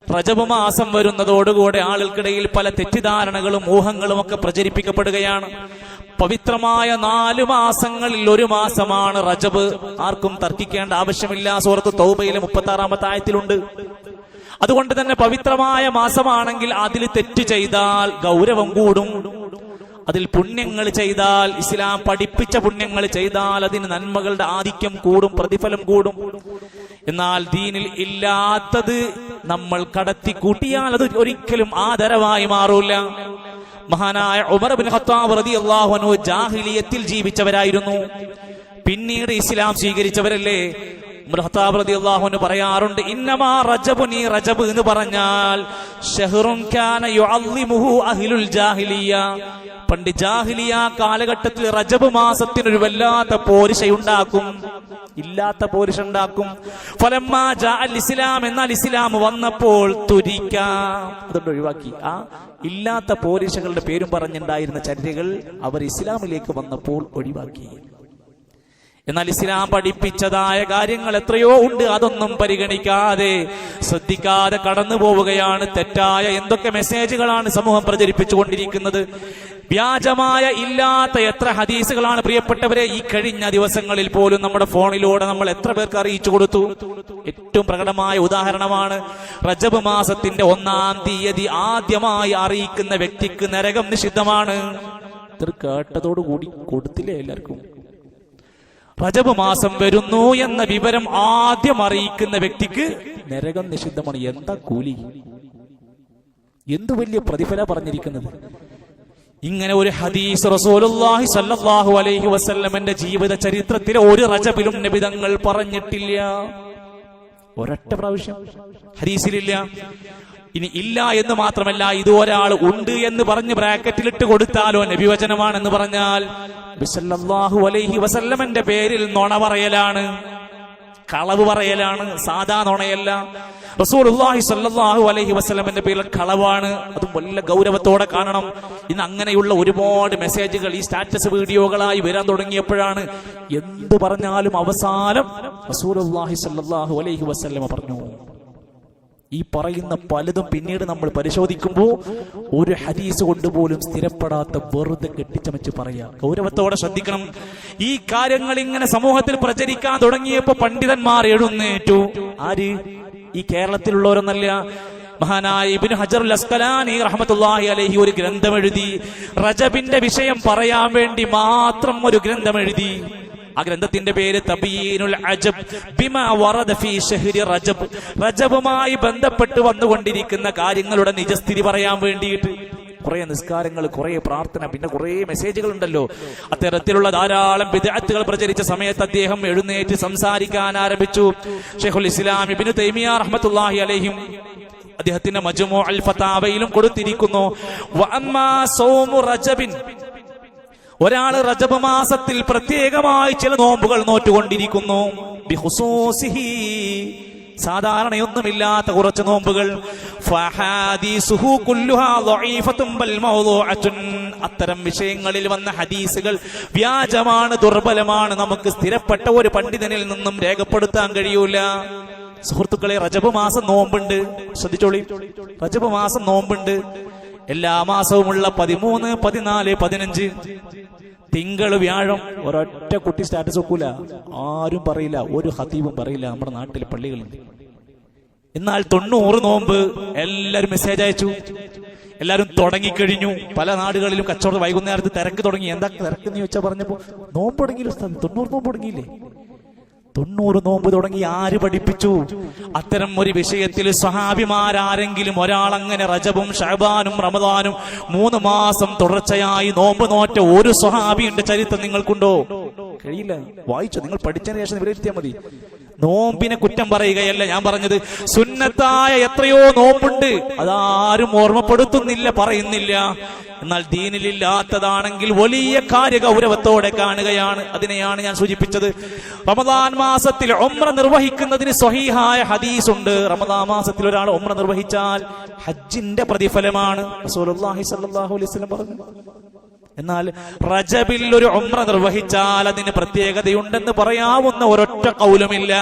റജബ് മാസം വരുന്നതോടുകൂടെ ആളുകൾക്കിടയിൽ പല തെറ്റിദ്ധാരണകളും ഊഹങ്ങളും ഒക്കെ പ്രചരിപ്പിക്കപ്പെടുകയാണ്. പവിത്രമായ 4 മാസങ്ങളിൽ ഒരു മാസമാണ് റജബ്. ആർക്കും തർക്കിക്കേണ്ട ആവശ്യമില്ല. സൂറത്ത് തൗബയിലെ 36-ാമത്തെ ആയത്തിലുണ്ട്. അതുകൊണ്ട് തന്നെ പവിത്രമായ മാസമാണെങ്കിൽ അതിൽ തെറ്റ് ചെയ്താൽ ഗൗരവം കൂടും. അതിൽ പുണ്യങ്ങൾ ചെയ്താൽ, ഇസ്ലാം പഠിപ്പിച്ച പുണ്യങ്ങൾ ചെയ്താൽ അതിന് നന്മകളുടെ ആധിക്യം കൂടും, പ്രതിഫലം കൂടും. എന്നാൽ ദീനിൽ ഇല്ലാത്തത് നമ്മൾ കടത്തി കൂട്ടിയാൽ അത് ഒരിക്കലും ആദരവായി മാറൂല. മഹാനായ ഉമർ ഇബ്നു ഖത്താബ് റളിയല്ലാഹു അൻഹു ജാഹിലിയത്തിൽ ജീവിച്ചവരായിരുന്നു. പിന്നീട് ഇസ്ലാം സ്വീകരിച്ചവരല്ലേ. ഉമർ ഖത്താബ് റളിയല്ലാഹു അൻഹു പറയാറുണ്ട്, ഇന്നമാ റജബുനി, റജബ് എന്ന് പറഞ്ഞാൽ ശഹ്റുൻ കാന യുഅള്ളിമുഹു അഹ്ലുൽ ജാഹിലിയ. പണ്ട് ജാഹിലിയ കാലഘട്ടത്തിൽ റജബ് മാസത്തിനൊരു വല്ലാത്ത പോരിശയുണ്ടാക്കും, ഇല്ലാത്ത പോരിശ ഉണ്ടാക്കും. ഫലമ്മാ ജാഅൽ ഇസ്ലാം, എന്നാൽ ഇസ്ലാം വന്നപ്പോൾ തുരിക്കാം, അതുകൊണ്ട് ഒഴിവാക്കി. ആ ഇല്ലാത്ത പോരിശകളുടെ പേരും പറഞ്ഞുണ്ടായിരുന്ന ചര്യകൾ അവർ ഇസ്ലാമിലേക്ക് വന്നപ്പോൾ ഒഴിവാക്കി. എന്നാൽ ഇസ്ലാം പഠിപ്പിച്ചതായ കാര്യങ്ങൾ എത്രയോ ഉണ്ട്. അതൊന്നും പരിഗണിക്കാതെ, ശ്രദ്ധിക്കാതെ കടന്നു പോവുകയാണ്. തെറ്റായ എന്തൊക്കെ മെസ്സേജുകളാണ് സമൂഹം പ്രചരിപ്പിച്ചുകൊണ്ടിരിക്കുന്നത്. വ്യാജമായ ഇല്ലാത്ത എത്ര ഹദീസുകളാണ് പ്രിയപ്പെട്ടവരെ ഈ കഴിഞ്ഞ ദിവസങ്ങളിൽ പോലും നമ്മുടെ ഫോണിലൂടെ നമ്മൾ എത്ര പേർക്ക് അറിയിച്ചു കൊടുത്തു. ഏറ്റവും പ്രകടമായ ഉദാഹരണമാണ് റജബ് മാസത്തിന്റെ 1-ാം തീയതി ആദ്യമായി അറിയിക്കുന്ന വ്യക്തിക്ക് നരകം നിഷിദ്ധമാണ്. ഇത്ര കേട്ടതോടുകൂടി കൊടുത്തില്ലേ എല്ലാവർക്കും? റജബ് മാസം വരുന്നു എന്ന വിവരം ആദ്യം അറിയിക്കുന്ന വ്യക്തിക്ക് നരകം നിഷിദ്ധമാണ്. എന്താ കൂലി, എന്തു വലിയ പ്രതിഫല പറഞ്ഞിരിക്കുന്നത്. ഇങ്ങനെ ഒരു ഹദീസ് റസൂലുള്ളാഹി സ്വല്ലല്ലാഹു അലൈഹി വസല്ലമയുടെ ജീവിത ചരിത്രത്തിലെ ഒരു റജബിലും നബി തങ്ങൾ പറഞ്ഞിട്ടില്ല. ഒരൊറ്റ പ്രാവശ്യം ഹദീസിലില്ല. ഇനി ഇല്ല എന്ന് മാത്രമല്ല, ഇത് ഒരാൾ ഉണ്ട് എന്ന് പറഞ്ഞ് ബ്രാക്കറ്റിലിട്ട് കൊടുത്താലോ നബിവചനമാണെന്ന് പറഞ്ഞാൽ നബി സല്ലല്ലാഹു അലൈഹി വസല്ലമന്റെ പേരിൽ നുണ പറയലാണ്, കളവ് പറയലാണ്. സാധാ നുണയല്ല. റസൂലുള്ളാഹി സ്വല്ലല്ലാഹു അലൈഹി വസല്ലമന്റെ പേരിൽ കളവാണ്. അതും വല്ല ഗൗരവത്തോടെ കാണണം. ഇന്ന് അങ്ങനെയുള്ള ഒരുപാട് മെസ്സേജുകൾ ഈ സ്റ്റാറ്റസ് വീഡിയോകളായി വരാൻ തുടങ്ങിയപ്പോഴാണ് എന്ത് പറഞ്ഞാലും അവസാനം റസൂലുള്ളാഹി സ്വല്ലല്ലാഹു അലൈഹി വസല്ലമ പറഞ്ഞു. ഈ പറയുന്ന പലതും പിന്നീട് നമ്മൾ പരിശോധിക്കുമ്പോൾ ഒരു ഹദീസ് കൊണ്ടുപോലും സ്ഥിരപ്പെടാത്ത വെറുതെ കെട്ടിച്ചമച്ച് പറയാ. ഗൗരവത്തോടെ ശ്രദ്ധിക്കണം. ഈ കാര്യങ്ങൾ ഇങ്ങനെ സമൂഹത്തിൽ പ്രചരിക്കാൻ തുടങ്ങിയപ്പോ പണ്ഡിതന്മാർ എഴുന്നേറ്റു. ആര്? ഈ കേരളത്തിലുള്ളവരൊന്നല്ല. മഹാനായ ഇബ്നു ഹജറുൽ അസ്ഖലാനി റഹ്മത്തുള്ളാഹി അലൈഹി ഒരു ഗ്രന്ഥം എഴുതി. റജബിന്റെ വിഷയം പറയാൻ വേണ്ടി മാത്രം ഒരു ഗ്രന്ഥം എഴുതി. ആ ഗ്രന്ഥത്തിന്റെ പേര് തബീനുൽ അജബ് ബിമാ വറദ ഫീ ശഹ്രി റജബ്. റജബുമായി ബന്ധപ്പെട്ട് വന്നുകൊണ്ടിരിക്കുന്ന കാര്യങ്ങളുടെ നിജസ്ഥിതി പറയാൻ വേണ്ടിയിട്ട് കുറെ നിസ്കാരങ്ങൾ, കുറെ പ്രാർത്ഥന, പിന്നെ കുറെ മെസ്സേജുകൾ ഉണ്ടല്ലോ. അത്തരത്തിലുള്ള ധാരാളം ബിദ്അത്തുകൾ പ്രചരിച്ച സമയത്ത് അദ്ദേഹം എഴുന്നേറ്റ് സംസാരിക്കാൻ ആരംഭിച്ചു. ശൈഖുൽ ഇസ്ലാം ഇബ്നു തൈമിയ റഹ്മത്തുള്ളാഹി അലൈഹി അദ്ദേഹത്തിന്റെ മജ്മൂ അൽ ഫതാവയിലും കൊടുത്തിരിക്കുന്നു, വഅമ്മാ സൗമു റജബിൻ, ഒരാള് റജബ് മാസത്തിൽ പ്രത്യേകമായി ചില നോമ്പുകൾ നോറ്റുകൊണ്ടിരിക്കുന്നു. ബിഖുസൂസിഹി, സാധാരണയൊന്നുമില്ലാത്ത കുറച്ച് നോമ്പുകൾ. ഫഹാദീസുഹു കുല്ലുഹാ ളഈഫത്തുൻ ബൽ മൗളൂഅത്തുൻ, അത്തരം വിഷയങ്ങളിൽ വന്ന ഹദീസുകൾ വ്യാജമാണ്, ദുർബലമാണ്. നമുക്ക് സ്ഥിരപ്പെട്ട ഒരു പണ്ഡിതനിൽ നിന്നും രേഖപ്പെടുത്താൻ കഴിയൂല. സുഹൃത്തുക്കളെ, റജബ് മാസം നോമ്പുണ്ട്. ശ്രദ്ധിച്ചോളി, റജബ് മാസം നോമ്പുണ്ട്. എല്ലാ മാസവുമുള്ള 13, 14, 15 തിങ്കൾ, വ്യാഴം. ഒരൊറ്റ കുട്ടി സ്റ്റാറ്റസ് വെക്കൂല, ആരും പറയില്ല, ഒരു ഖതീബും പറയില്ല നമ്മുടെ നാട്ടിലെ പള്ളികളിൽ. എന്നാൽ 90 നോമ്പ് എല്ലാരും മെസ്സേജ് അയച്ചു, എല്ലാരും തുടങ്ങിക്കഴിഞ്ഞു. പല നാടുകളിലും കച്ചവടം വൈകുന്നേരത്ത് തിരക്ക് തുടങ്ങി. എന്താ തിരക്ക് എന്ന് ചോദിച്ചാൽ പറഞ്ഞപ്പോ നോമ്പ് തുടങ്ങിയില്ല, 90 നോമ്പ് തുടങ്ങിയില്ലേ? 90 നോമ്പ് തുടങ്ങി. ആര് പഠിപ്പിച്ചു? അത്തരം ഒരു വിഷയത്തിൽ സ്വഹാബിമാരാരെങ്കിലും ഒരാളങ്ങനെ റജബും ശഅബാനും റമദാനും 3 മാസം തുടർച്ചയായി നോമ്പ് നോറ്റ ഒരു സ്വഹാബിയുടെ ചരിത്രം നിങ്ങൾക്കുണ്ടോ? കഴിയില്ല. വായിച്ചോ, നിങ്ങൾ പഠിച്ചതിന് ശേഷം വിലയിരുത്തിയാൽ മതി. നോമ്പിനെ കുറ്റം പറയുകയല്ല ഞാൻ പറഞ്ഞത്. സുന്നത്തായ എത്രയോ നോമ്പുണ്ട്, അതാരും ഓർമ്മപ്പെടുത്തുന്നില്ല, പറയുന്നില്ല. എന്നാൽ ദീനിലില്ലാത്തതാണെങ്കിൽ വലിയ കാര്യഗൗരവത്തോടെ കാണുകയാണ്. അതിനെയാണ് ഞാൻ സൂചിപ്പിച്ചത്. റമദാൻ മാസത്തിൽ ഉംറ നിർവഹിക്കുന്നതിന് സ്വഹീഹായ ഹദീസ് ഉണ്ട്. റമദാൻ മാസത്തിൽ ഒരാൾ ഉംറ നിർവഹിച്ചാൽ ഹജ്ജിന്റെ പ്രതിഫലമാണ് റസൂലുള്ളാഹി സ്വല്ലല്ലാഹു അലൈഹി വസല്ലം പറഞ്ഞു. എന്നാൽ റജബിൽ ഒരു ഉംറ നിർവഹിച്ചാൽ അതിന് പ്രത്യേകതയുണ്ടെന്ന് പറയാവുന്ന ഒരൊറ്റ ഖൗലുമില്ല.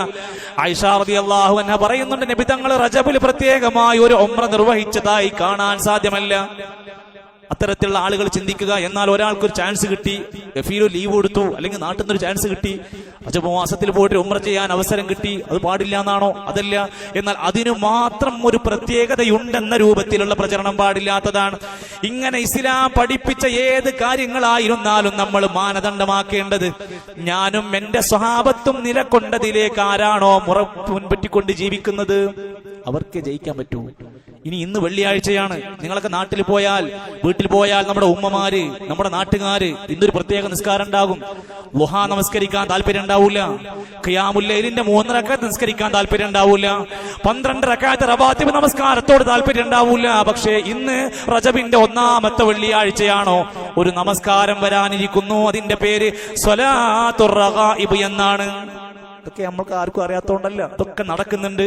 ആയിഷ റളിയല്ലാഹു അൻഹ പറയുന്നുണ്ട്, നബി തങ്ങൾ റജബിൽ പ്രത്യേകമായി ഒരു ഉംറ നിർവഹിച്ചതായി കാണാൻ സാധ്യമല്ല. അത്തരത്തിലുള്ള ആളുകൾ ചിന്തിക്കുക, എന്നാൽ ഒരാൾക്കൊരു ചാൻസ് കിട്ടി, ഗഫീലു ലീവ് കൊടുത്തു, അല്ലെങ്കിൽ നാട്ടിൽ നിന്നൊരു ചാൻസ് കിട്ടി, റജബ് മാസത്തിൽ പോയിട്ട് ഉംറ ചെയ്യാൻ അവസരം കിട്ടി, അത് പാടില്ല എന്നാണോ? അതല്ല. എന്നാൽ അതിനു മാത്രം ഒരു പ്രത്യേകതയുണ്ടെന്ന രൂപത്തിലുള്ള പ്രചരണം പാടില്ലാത്തതാണ്. ഇങ്ങനെ ഇസ്ലാം പഠിപ്പിച്ച ഏത് കാര്യങ്ങളായിരുന്നാലും നമ്മൾ മാനദണ്ഡമാക്കേണ്ടത്, ഞാനും എന്റെ സ്വഹാബത്തും നിലകൊണ്ടതിലേക്ക് ആരാണോ മുൻപറ്റിക്കൊണ്ട് ജീവിക്കുന്നത് അവർക്ക് ജയിക്കാൻ പറ്റൂ. ഇന്ന് വെള്ളിയാഴ്ചയാണ്, നിങ്ങളൊക്കെ നാട്ടിൽ പോയാൽ, വീട്ടിൽ പോയാൽ നമ്മുടെ ഉമ്മമാര്, നമ്മുടെ നാട്ടുകാര് ഇന്നൊരു പ്രത്യേക നിസ്കാരം ഉണ്ടാകും. ളുഹാ നമസ്കരിക്കാൻ താല്പര്യം ഉണ്ടാവൂല, ഖിയാമുൽ ലൈലിന്റെ 3 റക്അത്ത് നിസ്കരിക്കാൻ താല്പര്യം ഉണ്ടാവൂല, 12 റക്അത്ത് റവാത്തിബ് നമസ്കാരത്തോട് താല്പര്യം ഉണ്ടാവൂല. പക്ഷേ ഇന്ന് റജബിന്റെ 1-ാമത്തെ വെള്ളിയാഴ്ചയാണോ, ഒരു നമസ്കാരം വരാനിരിക്കുന്നു, അതിന്റെ പേര് സ്വലാത്തുർ റഗായിബ് എന്നാണ്. ഇതൊക്കെ നമ്മൾക്ക് ആർക്കും അറിയാത്തതുകൊണ്ടല്ല, ഇതൊക്കെ നടക്കുന്നുണ്ട്.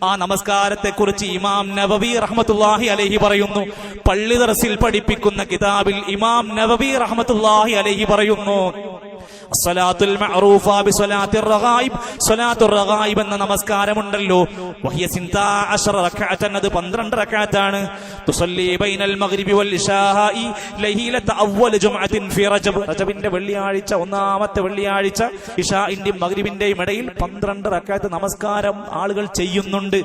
ആ നമസ്കാരത്തെ കുറിച്ച് ഇമാം നവവി റഹ്മത്തുള്ളാഹി അലൈഹി പറയുന്നു. പള്ളി ദർസിൽ പഠിപ്പിക്കുന്ന കിതാബിൽ ഇമാം നവവി റഹ്മത്തുള്ളാഹി അലൈഹി പറയുന്നു, സ്വലാത്തുൽ മഅറൂഫ ബിസ്വലാത്തിർ റഗായിബ്, സ്വലാത്തുർ റഗായിബ് എന്ന നമസ്കാരമുണ്ടല്ലോ, വഹിയ 12 റക്അത്തൻ, അത് 12 റക്അത്താണ്. തുസല്ലി ബൈനൽ മഗ്രിബി വൽ ഇശാഇ ലൈലത അവ്വൽ ജുംഅത്തിൻ ഫി റജബ്, റജബിന്റെ വെള്ളിയാഴ്ച 1-ാമത്തെ വെള്ളിയാഴ്ച ഇശാഇന്റെയും മഗ്രിബിന്റെയും ഇടയിൽ 12 റക്അത്ത് നമസ്കാരം ആളുകൾ ചെയ്യുന്നുണ്ട്.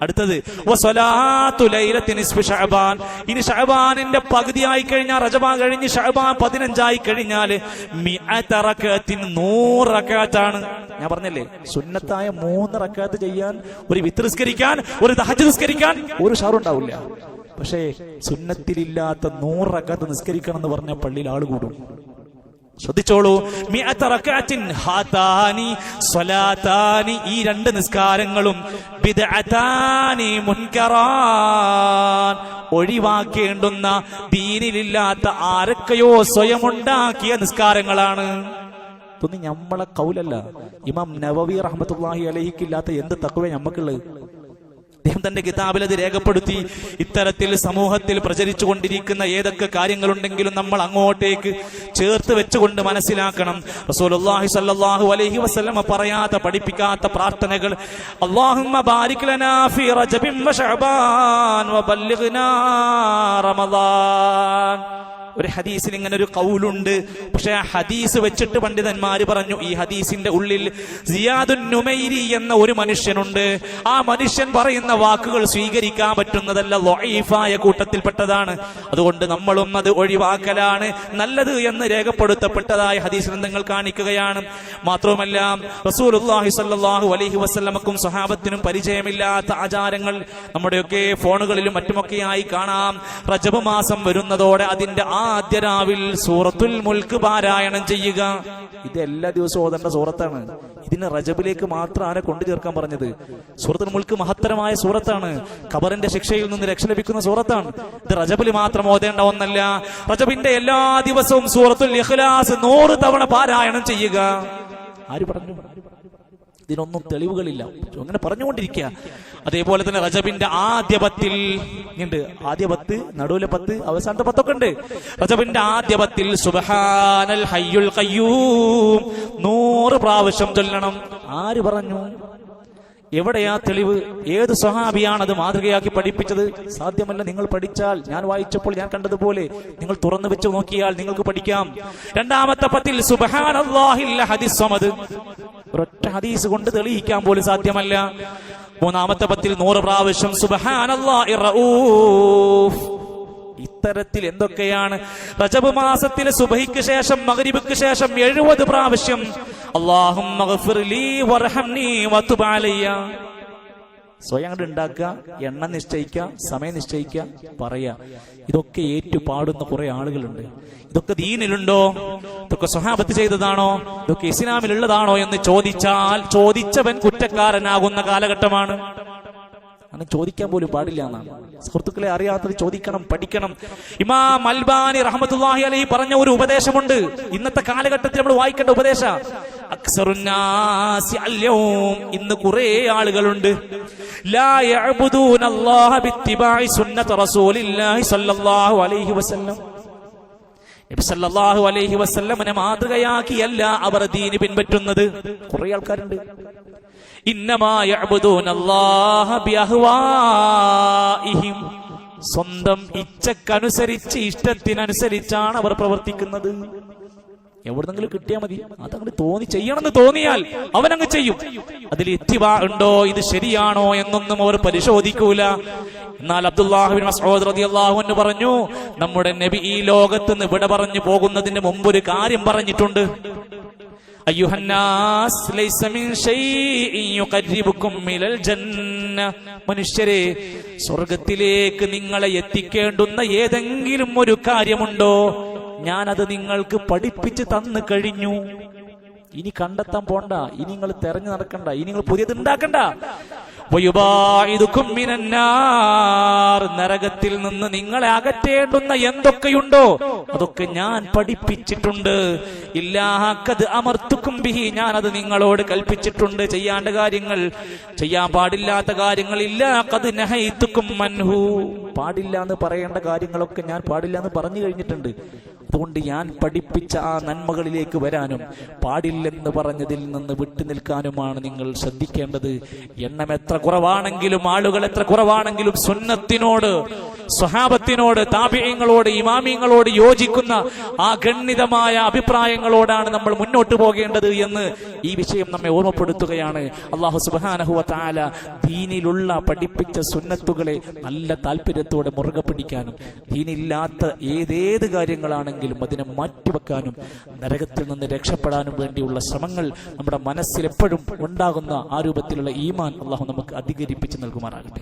അടുത്തത് വസ്വലാത്തു ലൈലത്തി നിസ്ഫി ശഅബാൻ, ഇനി ശഅബാനിന്റെ പകുതിയായി കഴിഞ്ഞാൽ, റജബ് കഴിഞ്ഞ് ശഅബാൻ 15 ആയി കഴിഞ്ഞാൽ 100 റക്അത്താണ്. ഞാൻ പറഞ്ഞല്ലേ, സുന്നത്തായ 3 റക്അത്ത് ചെയ്യാൻ, ഒരു വിത്ർ നിസ്കരിക്കാൻ, ഒരു തഹജ്ജുദ് നിസ്കരിക്കാൻ ഒരു ഷാറുണ്ടാവില്ല. പക്ഷേ സുന്നത്തിലില്ലാത്ത 100 റക്അത്ത് നിസ്കരിക്കണം എന്ന് പറഞ്ഞ പള്ളിയിൽ ആള് കൂടും. ശ്രദ്ധിച്ചോളൂ, 100 റക്അത്തിൻ ഹാതാനി സ്വലാതാനി, ഈ 2 നിസ്കാരങ്ങളും ബിദ്അതാനി മുൻകറാൻ, ഒഴിവാക്കേണ്ടുന്ന, ദീനിലില്ലാത്ത ആരൊക്കെയോ സ്വയം ഉണ്ടാക്കിയ നിസ്കാരങ്ങളാണ്. ഇതൊന്നും നമ്മളെ കൗലല്ല. ഇമാം നവവി റഹ്മത്തുള്ളാഹി അലൈഹിക്ക് ഇല്ലാത്ത എന്ത് തഖ്വ നമുക്കുള്ളത്? അദ്ദേഹം തന്റെ കിതാബിൽ അത് രേഖപ്പെടുത്തി. ഇത്തരത്തിൽ സമൂഹത്തിൽ പ്രചരിച്ചു കൊണ്ടിരിക്കുന്ന ഏതൊക്കെ കാര്യങ്ങളുണ്ടെങ്കിലും നമ്മൾ അങ്ങോട്ടേക്ക് ചേർത്ത് വെച്ചുകൊണ്ട് മനസ്സിലാക്കണം. റസൂലുള്ളാഹി സ്വല്ലല്ലാഹു അലൈഹി വസല്ലം പറയാത്ത, പഠിപ്പിക്കാത്ത പ്രാർത്ഥനകൾ, അല്ലാഹുമ്മ ബാരിക് ലനാ ഫീ റജബിൻ വ ശഅബാൻ വ ബല്ലിഗ്നാ റമളാൻ. ഒരു ഹദീസിൽ ഇങ്ങനെ ഒരു ഖൗലുണ്ട്. പക്ഷെ ആ ഹദീസ് വെച്ചിട്ട് പണ്ഡിതന്മാര് പറഞ്ഞു, ഈ ഹദീസിന്റെ ഉള്ളിൽ സിയാദുൻ നുമൈരി എന്ന ഒരു മനുഷ്യനുണ്ട്. ആ മനുഷ്യൻ പറയുന്ന വാക്കുകൾ സ്വീകരിക്കാൻ പറ്റുന്നതല്ല, ളഈഫായ കൂട്ടത്തിൽപ്പെട്ടതാണ്. അതുകൊണ്ട് നമ്മളും അത് ഒഴിവാക്കലാണ് നല്ലത് എന്ന് രേഖപ്പെടുത്തപ്പെട്ടതായ ഹദീസ് ഗ്രന്ഥങ്ങൾ കാണിക്കുകയാണ്. മാത്രവുമല്ല, റസൂലുള്ളാഹി സ്വല്ലല്ലാഹു അലൈഹി വസല്ലമക്കും സ്വഹാബത്തിനും പരിചയമില്ലാത്ത ആചാരങ്ങൾ നമ്മുടെയൊക്കെ ഫോണുകളിലും മറ്റുമൊക്കെയായി കാണാം. റജബ് മാസം വരുന്നതോടെ അതിന്റെ ആദ്യ രാവിൽ സൂറത്തുൽ മുൽക്ക് പാരായണം ചെയ്യുക. ഇത് എല്ലാ ദിവസവും ഓതേണ്ട സൂറത്താണ്. ഇതിന് റജബിലേക്ക് മാത്രം ആരെ കൊണ്ടു ചേർക്കാൻ പറഞ്ഞത്? സൂറത്തുൽ മുൽക്ക് മഹത്തരമായ സൂറത്താണ്, ഖബറിന്റെ ശിക്ഷയിൽ നിന്ന് രക്ഷ ലഭിക്കുന്ന സൂറത്താണ്. ഇത് റജബിൽ മാത്രം ഓതേണ്ട ഒന്നല്ല. റജബിന്റെ എല്ലാ ദിവസവും സൂറത്തുൽ ഇഖ്ലാസ് 100 തവണ പാരായണം ചെയ്യുക. ആര് പറഞ്ഞു? ഇതിനൊന്നും തെളിവുകളില്ല, അങ്ങനെ പറഞ്ഞുകൊണ്ടിരിക്കുക. അതേപോലെ തന്നെ റജബിന്റെ ആദ്യ 10 ഉണ്ട്, ആദ്യ 10, നടുവിലെ 10, അവസാനത്തെ 10 ഒക്കെ ഉണ്ട്. റജബിന്റെ ആദ്യ 10 സുബ്ഹാനൽ ഹയ്യുൽ ഖയ്യൂം 100 പ്രാവശ്യം ചൊല്ലണം. ആര് പറഞ്ഞു? എവിടെയാ തെളിവ്? ഏത് സ്വഹാബിയാണ് അത് മാതൃകയാക്കി പഠിപ്പിച്ചത്? സാധ്യമല്ല. നിങ്ങൾ പഠിച്ചാൽ, ഞാൻ വായിച്ചപ്പോൾ ഞാൻ കണ്ടതുപോലെ നിങ്ങൾ തുറന്നു വെച്ച് നോക്കിയാൽ നിങ്ങൾക്ക് പഠിക്കാം. രണ്ടാമത്തെ 10 സുബ്ഹാനല്ലാഹിൽ അഹദിസ് സമദ്, ഒരൊറ്റ ഹദീസ് കൊണ്ട് തെളിയിക്കാൻ പോലും സാധ്യമല്ല. മൂന്നാമത്തെ 10 100 പ്രാവശ്യം സുബ്ഹാനല്ലാഹി റഊഫ്. ഇത്തരത്തിൽ എന്തൊക്കെയാണ്? റജബ് മാസത്തിലെ സുബഹിക്ക് ശേഷം, മഗ്രിബിക്ക് ശേഷം 70 പ്രാവശ്യം അല്ലാഹുമ്മ ഗ്ഫിർ ലീ വർഹംനി വതുബ് അലയ്യ. സ്വയം അങ്ങോട്ട് ഉണ്ടാക്കുക, എണ്ണം നിശ്ചയിക്കുക, സമയം നിശ്ചയിക്കുക, പറയാ. ഇതൊക്കെ ഏറ്റുപാടുന്ന കുറെ ആളുകളുണ്ട്. ഇതൊക്കെ ദീനിലുണ്ടോ? ഇതൊക്കെ സ്വഹാബത്ത് ചെയ്തതാണോ? ഇതൊക്കെ ഇസ്ലാമിലുള്ളതാണോ എന്ന് ചോദിച്ചാൽ ചോദിച്ചവൻ കുറ്റക്കാരനാകുന്ന കാലഘട്ടമാണ്. അങ്ങനെ ചോദിക്കാൻ പോലും പാടില്ല എന്നാണ്. സുഹൃത്തുക്കളെ, അറിയാത്തത് ചോദിക്കണം, പഠിക്കണം. ഇമാം അൽബാനി റഹ്മത്തുള്ളാഹി അലൈഹി പറഞ്ഞ ഒരു ഉപദേശമുണ്ട്, ഇന്നത്തെ കാലഘട്ടത്തിൽ നമ്മൾ വായിക്കേണ്ട ഉപദേശ. അക്സറുന്നാസി അൽയൗം, ഇന്ന് കുറെ ആളുകളുണ്ട്, ലാ യഅ്ബുദൂനല്ലാഹ ബിത്തിബാഇ സുന്നത്തി റസൂലില്ലാഹി സ്വല്ലല്ലാഹു അലൈഹി വസല്ലം. നബി സല്ലല്ലാഹു അലൈഹി വസല്ലമനെ മാതൃകയാക്കിയല്ല അവർ ദീന് പിൻപറ്റുന്നത്. കുറെ ആൾക്കാരുണ്ട് ഇന്നമാ യഅ്ബുദൂനല്ലാഹ ബിഅഹ്വാഇഹിം, സ്വന്തം ഇച്ഛക്കനുസരിച്ച് ഇഷ്ടത്തിനനുസരിച്ചാണ് അവർ പ്രവർത്തിക്കുന്നത്. എവിടെന്നെങ്കിലും കിട്ടിയാൽ മതി, അതങ്ങനെ ചെയ്യണമെന്ന് തോന്നിയാൽ അവനങ്ങ് ചെയ്യും. അതിൽ ഇത്തിബാ ഉണ്ടോ, ഇത് ശരിയാണോ എന്നൊന്നും അവർ പരിശോധിക്കൂല. എന്നാൽ അബ്ദുല്ലാഹ് ബിൻ മസ്ഊദ് റളിയല്ലാഹു അൻഹു പറഞ്ഞു, നമ്മുടെ നബി ഈ ലോകത്ത് നിന്ന് വിട പറഞ്ഞു പോകുന്നതിന് മുമ്പ് ഒരു കാര്യം പറഞ്ഞിട്ടുണ്ട്. അയ്യുഹന്നാസ് ലൈസ മിൻ ശൈഇൻ യുഖർരിബുകും മിനൽ ജന്ന, മനുഷ്യരെ സ്വർഗ്ഗത്തിലേക്ക് നിങ്ങളെ എത്തിക്കേണ്ടുന്ന ഏതെങ്കിലും ഒരു കാര്യമുണ്ടോ? ഞാനത് നിങ്ങൾക്ക് പഠിപ്പിച്ച് തന്നു കഴിഞ്ഞു. ഇനി കണ്ടെത്താൻ പോണ്ട, ഇനി നിങ്ങൾ തെരഞ്ഞു നടക്കണ്ട, ഇനി നിങ്ങൾ പുതിയത് ഉണ്ടാക്കണ്ട. വയുബാഇദുകും മിനന്നാർ, നരകത്തിൽ നിന്ന് നിങ്ങളെ അകറ്റേണ്ടുന്ന എന്തൊക്കെയുണ്ടോ അതൊക്കെ ഞാൻ പഠിപ്പിച്ചിട്ടുണ്ട്. ഇല്ലാഹഖദ് അമർത്തുക്കും ബിഹി, ഞാൻ അത് നിങ്ങളോട് കൽപ്പിച്ചിട്ടുണ്ട്. ചെയ്യാണ്ട കാര്യങ്ങൾ, ചെയ്യാൻ പാടില്ലാത്ത കാര്യങ്ങൾ, ഇല്ലാഖദ് നഹൈതുക്കും മൻഹു, പാടില്ല എന്ന് പറയേണ്ട കാര്യങ്ങളൊക്കെ ഞാൻ പാടില്ല എന്ന് പറഞ്ഞു കഴിഞ്ഞിട്ടുണ്ട്. അതുകൊണ്ട് ഞാൻ പഠിപ്പിച്ച ആ നന്മകളിലേക്ക് വരാനും പാടില്ലെന്ന് പറഞ്ഞതിൽ നിന്ന് വിട്ടുനിൽക്കാനുമാണ് നിങ്ങൾ ശ്രദ്ധിക്കേണ്ടത്. എണ്ണം എത്ര കുറവാണെങ്കിലും, ആളുകൾ എത്ര കുറവാണെങ്കിലും, സുന്നത്തിനോട്, സ്വഹാബത്തിനോട്, താബിഈങ്ങളോട്, ഇമാമിങ്ങളോട് യോജിക്കുന്ന ആ ഗണ്യമായ അഭിപ്രായങ്ങളോടാണ് നമ്മൾ മുന്നോട്ട് പോകേണ്ടത് എന്ന് ഈ വിഷയം നമ്മെ ഓർമ്മപ്പെടുത്തുകയാണ്. അല്ലാഹു സുബ്ഹാനഹു വ തആല ദീനിലുള്ള പഠിപ്പിച്ച സുന്നത്തുകളെ നല്ല താല്പര്യത്തോടെ മുറുകെ പിടിക്കാനും, ദീനില്ലാത്ത ഏതേത് കാര്യങ്ങളാണെങ്കിലും അതിനെ മാറ്റിവെക്കാനും, നരകത്തിൽ നിന്ന് രക്ഷപ്പെടാനും വേണ്ടിയുള്ള ശ്രമങ്ങൾ നമ്മുടെ മനസ്സിൽ എപ്പോഴും ഉണ്ടാകുന്ന ആ രൂപത്തിലുള്ള ഈമാൻ അല്ലാഹു നമുക്ക് അധികരിപ്പിച്ച് നൽകുമാറാകട്ടെ.